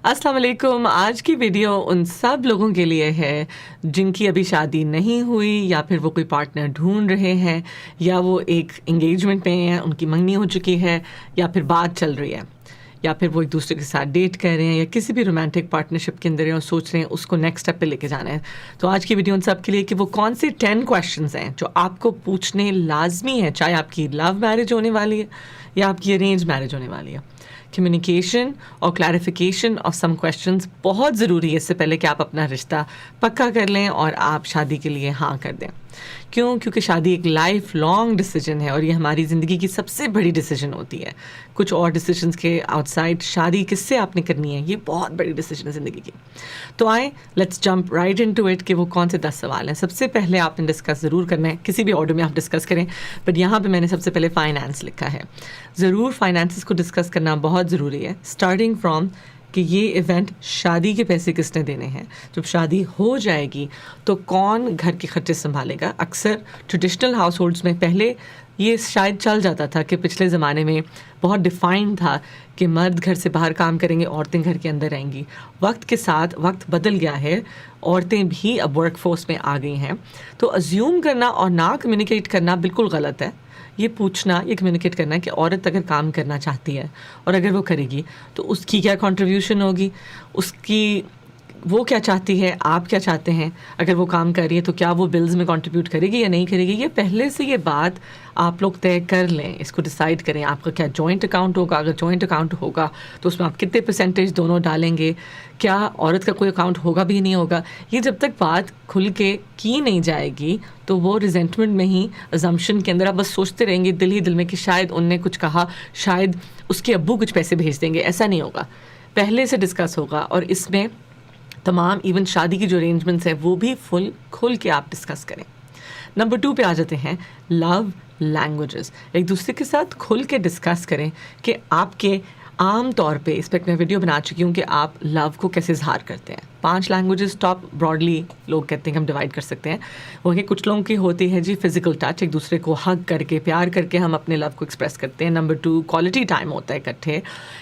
السلام علیکم. آج کی ویڈیو ان سب لوگوں کے لیے ہے جن کی ابھی شادی نہیں ہوئی یا پھر وہ کوئی پارٹنر ڈھونڈ رہے ہیں یا وہ ایک انگیجمنٹ میں ہیں, ان کی منگنی ہو چکی ہے یا پھر بات چل رہی ہے یا پھر وہ ایک دوسرے کے ساتھ ڈیٹ کر رہے ہیں یا کسی بھی رومانٹک پارٹنرشپ کے اندر ہیں اور سوچ رہے ہیں اس کو نیکسٹ اسٹیپ پہ لے کے جانا ہے. تو آج کی ویڈیو ان سب کے لیے کہ وہ کون سے 10 کویشچنز ہیں جو آپ کو پوچھنے لازمی ہیں, چاہے آپ کی لو میرج ہونے والی ہے یا آپ کی ارینج میرج ہونے والی ہے. کمیونیکیشن اور کلیریفیکیشن آف سم کویشچنز بہت ضروری ہے اس سے پہلے کہ آپ اپنا رشتہ پکا کر لیں اور آپ شادی کے لیے ہاں کر دیں. کیونکہ شادی ایک لائف لانگ ڈیسیجن ہے اور یہ ہماری زندگی کی سب سے بڑی ڈیسیجن ہوتی ہے. کچھ اور ڈیسیجنس کے آؤٹ سائڈ شادی کس سے آپ نے کرنی ہے, یہ بہت بڑی ڈیسیجن ہے زندگی کی. تو آئیں let's jump right into it کہ وہ کون سے 10 سوال ہیں. سب سے پہلے آپ نے ڈسکس ضرور کرنا ہے, کسی بھی آرڈر میں آپ ڈسکس کریں, بٹ یہاں پہ میں نے سب سے پہلے فائنانس لکھا ہے. ضرور فائنانسز کو ڈسکس کرنا بہت ضروری ہے, اسٹارٹنگ فرام کہ یہ ایونٹ شادی کے پیسے کس نے دینے ہیں. جب شادی ہو جائے گی تو کون گھر کے خرچے سنبھالے گا. اکثر ٹریڈیشنل ہاؤس ہولڈس میں پہلے یہ شاید چل جاتا تھا کہ پچھلے زمانے میں بہت ڈیفائنڈ تھا کہ مرد گھر سے باہر کام کریں گے, عورتیں گھر کے اندر رہیں گی. وقت کے ساتھ وقت بدل گیا ہے, عورتیں بھی اب ورک فورس میں آ گئی ہیں. تو ازیوم کرنا اور نہ کمیونیکیٹ کرنا بالکل غلط ہے. یہ پوچھنا, یہ کمیونیکیٹ کرنا کہ عورت اگر کام کرنا چاہتی ہے اور اگر وہ کرے گی تو اس کی کیا کنٹریبیوشن ہوگی, اس کی وہ کیا چاہتی ہے, آپ کیا چاہتے ہیں. اگر وہ کام کر رہی ہے تو کیا وہ بلز میں کنٹریبیوٹ کرے گی یا نہیں کرے گی. یہ پہلے سے یہ بات آپ لوگ طے کر لیں, اس کو ڈیسائیڈ کریں آپ کا کیا جوائنٹ اکاؤنٹ ہوگا. اگر جوائنٹ اکاؤنٹ ہوگا تو اس میں آپ کتنے پرسنٹیج دونوں ڈالیں گے, کیا عورت کا کوئی اکاؤنٹ ہوگا بھی نہیں ہوگا. یہ جب تک بات کھل کے کی نہیں جائے گی تو وہ ریزنٹمنٹ میں ہی, ازمپشن کے اندر آپ بس سوچتے رہیں گے دل ہی دل میں کہ شاید ان نے کچھ کہا, شاید اس کے ابو کچھ پیسے بھیج دیں گے. ایسا نہیں ہوگا, پہلے سے ڈسکس ہوگا. اور اس میں تمام ایون شادی کی جو ارینجمنٹس ہیں وہ بھی فل کھل کے آپ ڈسکس کریں. نمبر 2 پہ آ جاتے ہیں لو لینگویجز. ایک دوسرے کے ساتھ کھل کے ڈسکس کریں کہ آپ کے عام طور پہ, اس پہ میں ویڈیو بنا چکی ہوں کہ آپ لو کو کیسے اظہار کرتے ہیں. 5 لینگویجز ٹاپ براڈلی لوگ کہتے ہیں کہ ہم ڈیوائڈ کر سکتے ہیں. وہ کہ کچھ لوگوں کی ہوتی ہے جی فزیکل ٹچ, ایک دوسرے کو ہگ کر کے پیار کر کے ہم اپنے لو کو ایکسپریس کرتے ہیں. نمبر 2 کوالٹی ٹائم ہوتا ہے اکٹھے,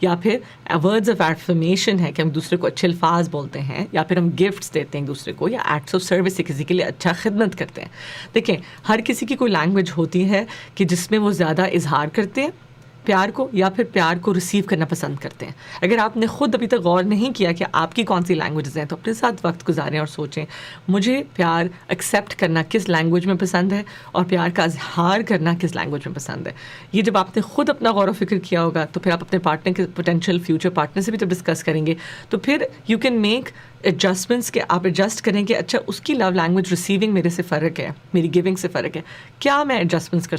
یا پھر ورڈز آف ایفرمیشن ہے کہ ہم دوسرے کو اچھے الفاظ بولتے ہیں, یا پھر ہم گفٹس دیتے ہیں ایک دوسرے کو, یا ایکٹس آف سروس سے کسی کے لیے اچھا خدمت کرتے ہیں. دیکھیں ہر کسی کی کوئی لینگویج ہوتی ہے کہ جس میں وہ زیادہ اظہار کرتے ہیں پیار کو, یا پھر پیار کو ریسیو کرنا پسند کرتے ہیں. اگر آپ نے خود ابھی تک غور نہیں کیا کہ آپ کی کون سی لینگویجز ہیں تو اپنے ساتھ وقت گزاریں اور سوچیں مجھے پیار ایکسیپٹ کرنا کس لینگویج میں پسند ہے اور پیار کا اظہار کرنا کس لینگویج میں پسند ہے. یہ جب آپ نے خود اپنا غور و فکر کیا ہوگا تو پھر آپ اپنے پارٹنر کے پوٹینشیل فیوچر پارٹنر سے بھی جب ڈسکس کریں گے تو پھر یو کین میک ایڈجسٹمنٹس کہ آپ ایڈجسٹ کریں کہ اچھا اس کی لو لینگویج ریسیونگ میرے سے فرق ہے, میری گیونگ سے فرق ہے, کیا میں ایڈجسٹمنٹس کر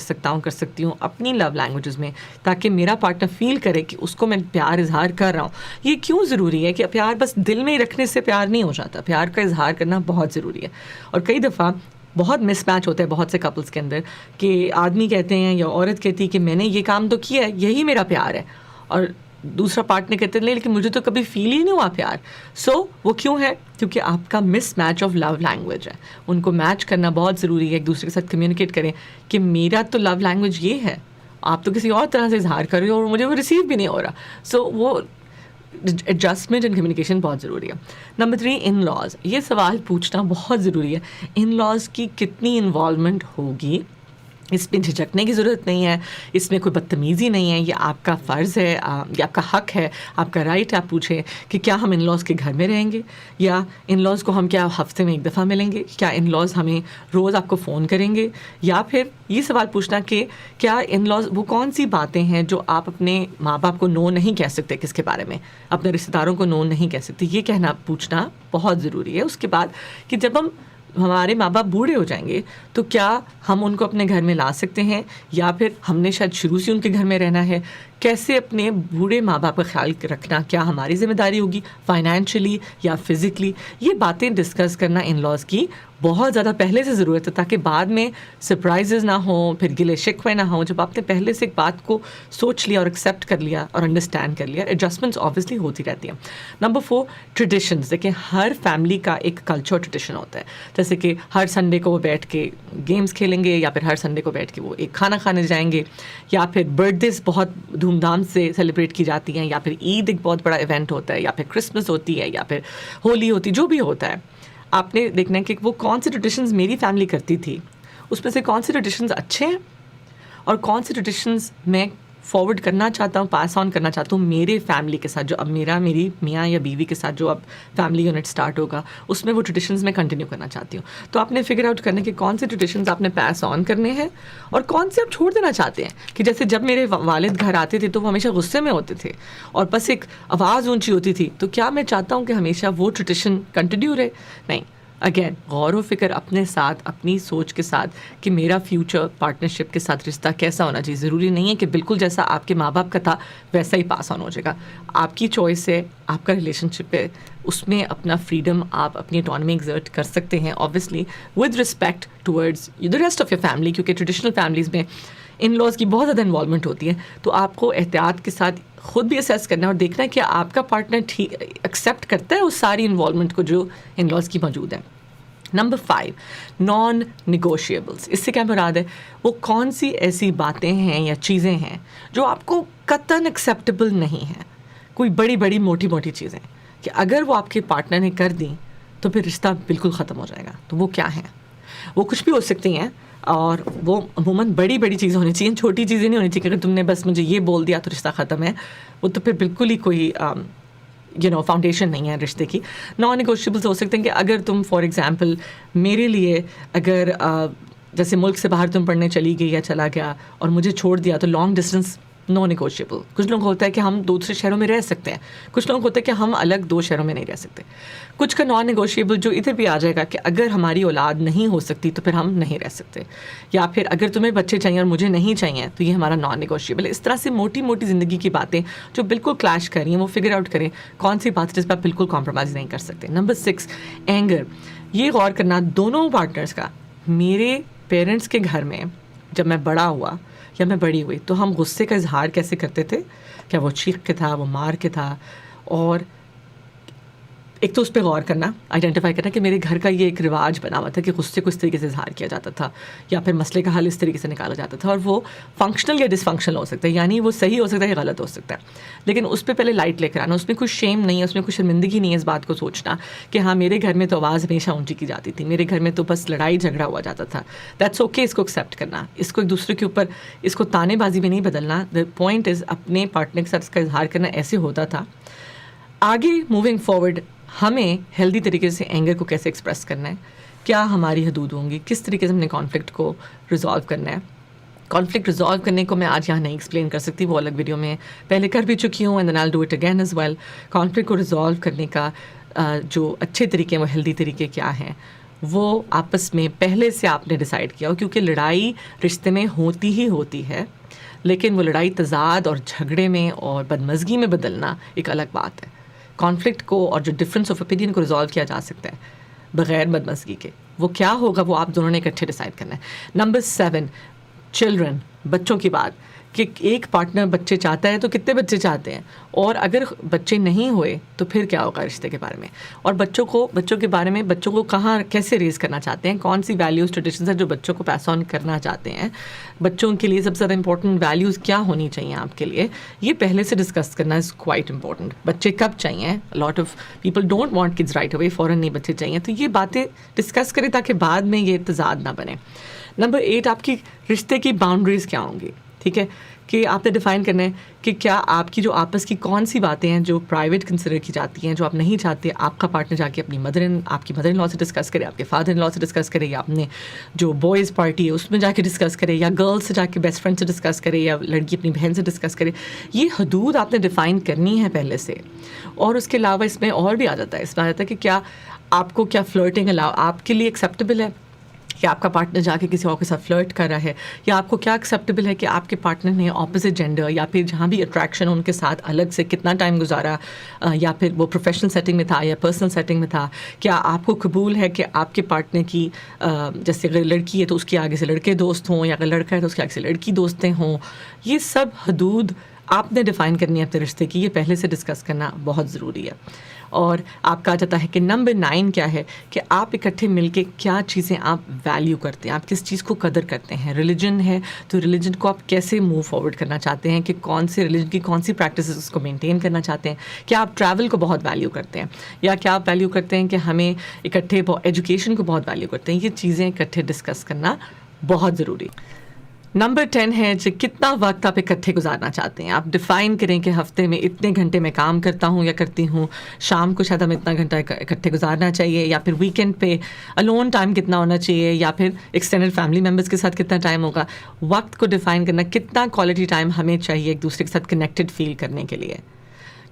سکتی ہوں اپنی لو لینگویجز میں تاکہ میرا پارٹنر فیل کرے کہ اس کو میں پیار اظہار کر رہا ہوں. یہ کیوں ضروری ہے کہ پیار بس دل میں ہی رکھنے سے پیار نہیں ہو جاتا, پیار کا اظہار کرنا بہت ضروری ہے. اور کئی دفعہ بہت مس میچ ہوتا ہے بہت سے کپلس کے اندر کہ آدمی کہتے ہیں یا عورت کہتی ہے کہ میں نے یہ کام تو کیا ہے, یہی میرا پیار ہے, اور دوسرا پارٹنر کہتے ہیں لیکن مجھے تو کبھی فیل ہی نہیں ہوا پیار. وہ کیوں ہے؟ کیونکہ آپ کا مس میچ آف لو لینگویج ہے. ان کو میچ کرنا بہت ضروری ہے. ایک دوسرے کے ساتھ کمیونیکیٹ کریں کہ میرا تو لو لینگویج یہ ہے, آپ تو کسی اور طرح سے اظہار کر رہے ہو اور مجھے وہ ریسیو بھی نہیں ہو رہا. وہ ایڈجسٹمنٹ اینڈ کمیونیکیشن بہت ضروری ہے. نمبر 3 ان لاز. یہ سوال پوچھنا بہت ضروری ہے, ان لاز کی کتنی انوالومنٹ ہوگی. اس میں جھجکنے کی ضرورت نہیں ہے, اس میں کوئی بدتمیزی نہیں ہے, یہ آپ کا فرض ہے, یہ آپ کا حق ہے, آپ کا رائٹ ہے. آپ پوچھیں کہ کیا ہم ان لاز کے گھر میں رہیں گے, یا ان لاز کو ہم کیا ہفتے میں ایک دفعہ ملیں گے, کیا ان لاز ہمیں روز آپ کو فون کریں گے. یا پھر یہ سوال پوچھنا کہ کیا ان لاز وہ کون سی باتیں ہیں جو آپ اپنے ماں باپ کو نو نہیں کہہ سکتے, کس کے بارے میں اپنے رشتہ داروں کو نو نہیں کہہ سکتے. یہ کہنا پوچھنا بہت ضروری ہے. اس کے بعد کہ جب ہمارے ماں باپ بوڑھے ہو جائیں گے تو کیا ہم ان کو اپنے گھر میں لا سکتے ہیں, یا پھر ہم نے شاید شروع سے ان کے گھر میں رہنا ہے. کیسے اپنے بوڑھے ماں باپ کا خیال رکھنا, کیا ہماری ذمہ داری ہوگی فائنینشلی یا فزیکلی. یہ باتیں ڈسکس کرنا ان لاز کی بہت زیادہ پہلے سے ضرورت ہے تاکہ بعد میں سرپرائزز نہ ہوں, پھر گلے شکوے نہ ہوں. جب آپ نے پہلے سے ایک بات کو سوچ لیا اور ایکسیپٹ کر لیا اور انڈرسٹینڈ کر لیا, ایڈجسٹمنٹس آبویسلی ہوتی رہتی ہیں. Number 4 traditions. دیکھیں ہر فیملی کا ایک کلچر ٹریڈیشن ہوتا ہے, جیسے کہ ہر سنڈے کو وہ بیٹھ کے گیمز کھیلیں گے, یا پھر ہر سنڈے کو بیٹھ کے وہ ایک کھانا کھانے جائیں گے, یا پھر برتھ ڈیز بہت دھوم دھوم دھام سے سیلیبریٹ کی جاتی ہیں, یا پھر عید ایک بہت بڑا ایونٹ ہوتا ہے, یا پھر کرسمس ہوتی ہے, یا پھر ہولی ہوتی, جو بھی ہوتا ہے, آپ نے دیکھنا ہے کہ وہ کون سی ٹریڈیشنز میری فیملی کرتی تھی, اس میں سے کون سی ٹریڈیشنز اچھے ہیں اور کون سی ٹریڈیشنز میں فارورڈ کرنا چاہتا ہوں, پاس آن کرنا چاہتا ہوں میرے فیملی کے ساتھ, جو اب میری میاں یا بیوی کے ساتھ جو اب فیملی یونٹ اسٹارٹ ہوگا اس میں وہ ٹریڈیشنز میں کنٹینیو کرنا چاہتی ہوں. تو آپ نے فگر آؤٹ کرنا کہ کون سے ٹریڈیشنز آپ نے پاس آن کرنے ہیں اور کون سے آپ چھوڑ دینا چاہتے ہیں. کہ جیسے جب میرے والد گھر آتے تھے تو وہ ہمیشہ غصے میں ہوتے تھے اور بس ایک آواز اونچی ہوتی تھی, تو کیا میں چاہتا ہوں کہ ہمیشہ وہ ٹریڈیشن کنٹینیو رہے؟ نہیں. اگین غور و فکر اپنے ساتھ, اپنی سوچ کے ساتھ کہ میرا فیوچر پارٹنرشپ کے ساتھ رشتہ کیسا ہونا چاہیے. ضروری نہیں ہے کہ بالکل جیسا آپ کے ماں باپ کا تھا ویسا ہی پاس آن ہو جائے گا. آپ کی چوائس ہے, آپ کا ریلیشن شپ ہے, اس میں اپنا فریڈم, آپ اپنی اٹانومی ایگزرٹ کر سکتے ہیں, obviously with respect towards the rest of your family, کیونکہ ٹریڈیشنل فیملیز میں ان لاز کی بہت زیادہ انوالومنٹ ہوتی ہے. تو آپ کو احتیاط کے ساتھ خود بھی اسیس کرنا ہے اور دیکھنا ہے کہ آپ کا پارٹنر ایکسیپٹ کرتا ہے اس ساری انوالومنٹ کو جو ان لاز کی موجود ہے. نمبر 5, نان نیگوشیبلس. اس سے کیا مراد ہے؟ وہ کون سی ایسی باتیں ہیں یا چیزیں ہیں جو آپ کو قطعاً ایکسیپٹیبل نہیں ہیں, کوئی بڑی بڑی موٹی موٹی چیزیں کہ اگر وہ آپ کے پارٹنر نے کر دیں تو پھر رشتہ بالکل ختم ہو جائے گا. تو وہ کیا ہیں؟ وہ کچھ بھی ہو سکتی ہیں اور وہ عموماً بڑی بڑی چیزیں ہونی چاہیے, چھوٹی چیزیں نہیں ہونی چاہیے کہ اگر تم نے بس مجھے یہ بول دیا تو رشتہ ختم ہے. وہ تو پھر بالکل ہی کوئی فاؤنڈیشن نہیں ہے رشتے کی. نان نیگوشیبلس ہو سکتے ہیں کہ اگر تم فار ایگزامپل میرے لیے اگر جیسے ملک سے باہر تم پڑھنے چلی گئی یا چلا گیا اور مجھے چھوڑ دیا, تو لانگ ڈسٹینس نو نیگوشیبل. کچھ لوگ ہوتا ہے کہ ہم دوسرے شہروں میں رہ سکتے ہیں, کچھ لوگ ہوتا ہے کہ ہم الگ 2 شہروں میں نہیں رہ سکتے. کچھ کا نان نیگوشیبل جو ادھر بھی آ جائے گا کہ اگر ہماری اولاد نہیں ہو سکتی تو پھر ہم نہیں رہ سکتے, یا پھر اگر تمہیں بچے چاہیے اور مجھے نہیں چاہیے تو یہ ہمارا نان نیگوشیبل. اس طرح سے موٹی موٹی زندگی کی باتیں جو بالکل کلیش کر رہی ہیں, وہ فگر آؤٹ کریں کون سی بات جس پر آپ بالکل کمپرومائز نہیں کر سکتے. Number 6, anger. یہ غور کرنا دونوں پارٹنرس کا. میرے پیرنٹس کے گھر میں جب میں بڑا ہوا یا میں بڑی ہوئی تو ہم غصے کا اظہار کیسے کرتے تھے؟ کیا وہ چیخ کے تھا, وہ مار کے تھا؟ اور ایک تو اس پہ غور کرنا, آئیڈینٹیفائی کرنا کہ میرے گھر کا یہ ایک رواج بنا ہوا تھا کہ غصے کو اس طریقے سے اظہار کیا جاتا تھا یا پھر مسئلے کا حل اس طریقے سے نکالا جاتا تھا, اور وہ فنکشنل یا ڈس فنکشنل ہو سکتا ہے, یعنی وہ صحیح ہو سکتا ہے یا غلط ہو سکتا ہے. لیکن اس پہ پہلے لائٹ لے کر آنا, اس میں کوئی شیم نہیں ہے, اس میں کوئی شرمندگی نہیں ہے اس بات کو سوچنا کہ ہاں میرے گھر میں تو آواز ہمیشہ اونچی کی جاتی تھی, میرے گھر میں تو بس لڑائی جھگڑا ہوا جاتا تھا. دیٹس اوکے, اس کو ایکسیپٹ کرنا, اس کو ایک دوسرے کے اوپر اس کو تانے بازی میں نہیں بدلنا. دا پوائنٹ از اپنے پارٹنر کے ساتھ اس کا اظہار کرنا ایسے ہوتا تھا. آگے موونگ فارورڈ ہمیں ہیلدی طریقے سے اینگر کو کیسے ایکسپریس کرنا ہے, کیا ہماری حدود ہوں گی, کس طریقے سے ہم نے کانفلکٹ کو ریزالو کرنا ہے. کانفلکٹ ریزالو کرنے کو میں آج یہاں نہیں ایکسپلین کر سکتی, وہ الگ ویڈیو میں پہلے کر بھی چکی ہوں, and then I will do it again as well. Conflict کو ریزالو کرنے کا جو اچھے طریقے ہیں, وہ ہیلدی طریقے کیا ہیں, وہ آپس میں پہلے سے آپ نے ڈیسائیڈ کیا ہو, کیونکہ لڑائی رشتے میں ہوتی ہی ہوتی ہے, لیکن وہ لڑائی تضاد اور جھگڑے میں اور بدمزگی میں بدلنا ایک الگ بات ہے. کانفلکٹ کو اور جو ڈفرینس آف اوپینین کو ریزالو کیا جا سکتا ہے بغیر بدمزگی کے, وہ کیا ہوگا وہ آپ دونوں نے اکٹھے ڈیسائیڈ کرنا ہے. نمبر 7, چلڈرن, بچوں کی بات, کہ ایک پارٹنر بچے چاہتا ہے تو کتنے بچے چاہتے ہیں, اور اگر بچے نہیں ہوئے تو پھر کیا ہوگا رشتے کے بارے میں, اور بچوں کے بارے میں بچوں کو کہاں کیسے ریز کرنا چاہتے ہیں, کون سی ویلیوز ٹریڈیشنز ہیں جو بچوں کو پاس آن کرنا چاہتے ہیں. بچوں کے لیے سب سے زیادہ امپورٹنٹ ویلیوز کیا ہونی چاہیے آپ کے لیے, یہ پہلے سے ڈسکس کرنا از کوائٹ امپورٹنٹ. بچے کب چاہیے, lot of people don't want kids right away, فوراً نہیں بچے چاہیے, تو یہ باتیں ڈسکس کریں تاکہ بعد میں یہ تضاد نہ بنے. نمبر 8, آپ کی رشتے کی باؤنڈریز کیا ہوں گی. ٹھیک ہے, کہ آپ نے ڈیفائن کرنا ہے کہ کیا آپ کی جو آپس کی کون سی باتیں ہیں جو پرائیویٹ کنسیڈر کی جاتی ہیں, جو آپ نہیں چاہتے آپ کا پارٹنر جا کے اپنی آپ کی مدر ان لا سے ڈسکس کرے, آپ کے فادر ان لا سے ڈسکس کرے, یا اپنے جو بوائز پارٹی ہے اس میں جا کے ڈسکس کرے, یا گرلس سے جا کے بیسٹ فرینڈ سے ڈسکس کرے, یا لڑکی اپنی بہن سے ڈسکس کرے. یہ حدود آپ نے ڈیفائن کرنی ہے پہلے سے. اور اس کے علاوہ اس میں اور بھی آ جاتا ہے, اس میں آ جاتا ہے کہ کیا آپ کو کیا فلرٹنگ آپ کے لیے ایکسیپٹیبل ہے کہ آپ کا پارٹنر جا کے کسی اور کے ساتھ فلرٹ کر رہا ہے, یا آپ کو کیا ایکسیپٹیبل ہے کہ آپ کے پارٹنر نے اپوزٹ جینڈر یا پھر جہاں بھی اٹریکشن ان کے ساتھ الگ سے کتنا ٹائم گزارا, یا پھر وہ پروفیشنل سیٹنگ میں تھا یا پرسنل سیٹنگ میں تھا. کیا آپ کو قبول ہے کہ آپ کے پارٹنر کی جیسے اگر لڑکی ہے تو اس کے آگے سے لڑکے دوست ہوں, یا اگر لڑکا ہے تو اس کے آگے سے لڑکی دوستیں ہوں. یہ سب حدود آپ نے ڈیفائن کرنی ہے اپنے رشتے کی، یہ پہلے سے ڈسکس کرنا بہت ضروری ہے. اور آپ کہا جاتا ہے کہ نمبر 9 کیا ہے کہ آپ اکٹھے مل کے کیا چیزیں آپ ویلیو کرتے ہیں، آپ کس چیز کو قدر کرتے ہیں. ریلیجن ہے تو ریلیجن کو آپ کیسے موو فارورڈ کرنا چاہتے ہیں، کہ کون سے ریلیجن کی کون سی پریکٹسز اس کو مینٹین کرنا چاہتے ہیں. کیا آپ ٹریول کو بہت ویلیو کرتے ہیں، یا کیا آپ ویلیو کرتے ہیں کہ ہمیں اکٹھے ایجوکیشن کو بہت ویلیو کرتے ہیں. یہ چیزیں اکٹھے ڈسکس کرنا بہت ضروری. نمبر 10 ہے جو کتنا وقت آپ اکٹھے گزارنا چاہتے ہیں. آپ ڈیفائن کریں کہ ہفتے میں اتنے گھنٹے میں کام کرتا ہوں یا کرتی ہوں، شام کو شاید ہمیں اتنا گھنٹہ اکٹھے گزارنا چاہیے، یا پھر ویکینڈ پہ الون ٹائم کتنا ہونا چاہیے، یا پھر ایکسٹینڈیڈ فیملی ممبرس کے ساتھ کتنا ٹائم ہوگا. وقت کو ڈیفائن کرنا، کتنا کوالٹی ٹائم ہمیں چاہیے ایک دوسرے کے ساتھ کنیکٹڈ فیل کرنے کے لیے.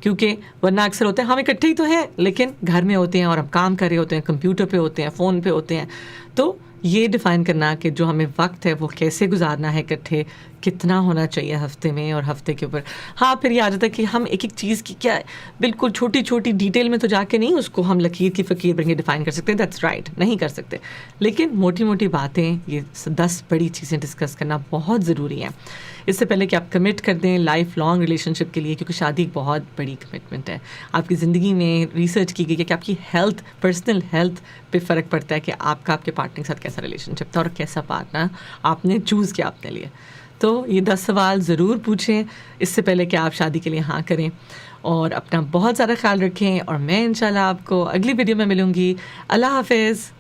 کیونکہ ورنہ اکثر ہوتے ہیں ہم اکٹھے ہی تو ہیں لیکن گھر میں ہوتے ہیں اور ہم کام کر رہے ہوتے ہیں، کمپیوٹر پہ ہوتے ہیں، فون پہ ہوتے ہیں. تو یہ ڈیفائن کرنا کہ جو ہمیں وقت ہے وہ کیسے گزارنا ہے اکٹھے، کتنا ہونا چاہیے ہفتے میں اور ہفتے کے اوپر. ہاں پھر یہ آ جاتا ہے کہ ہم ایک ایک چیز کی کیا بالکل چھوٹی چھوٹی ڈیٹیل میں تو جا کے نہیں اس کو ہم لکیر کی فقیر بن کے ڈیفائن کر سکتے ہیں. دیٹس رائٹ، نہیں کر سکتے، لیکن موٹی موٹی باتیں، یہ 10 بڑی چیزیں ڈسکس کرنا بہت ضروری ہیں اس سے پہلے کہ آپ کمٹ کر دیں لائف لانگ ریلیشن شپ کے لیے. کیونکہ شادی ایک بہت بڑی کمٹمنٹ ہے. آپ کی زندگی میں ریسرچ کی گئی ہے کہ آپ کی ہیلتھ، پرسنل ہیلتھ پہ فرق پڑتا ہے کہ آپ کا آپ کے پارٹنر کے ساتھ کیسا ریلیشن شپ تھا اور کیسا پارٹنر آپ نے چوز کیا اپنے لیے. تو یہ 10 سوال ضرور پوچھیں اس سے پہلے کہ آپ شادی کے لیے ہاں کریں. اور اپنا بہت زیادہ خیال رکھیں، اور میں انشاءاللہ آپ کو اگلی ویڈیو میں ملوں گی. اللہ حافظ.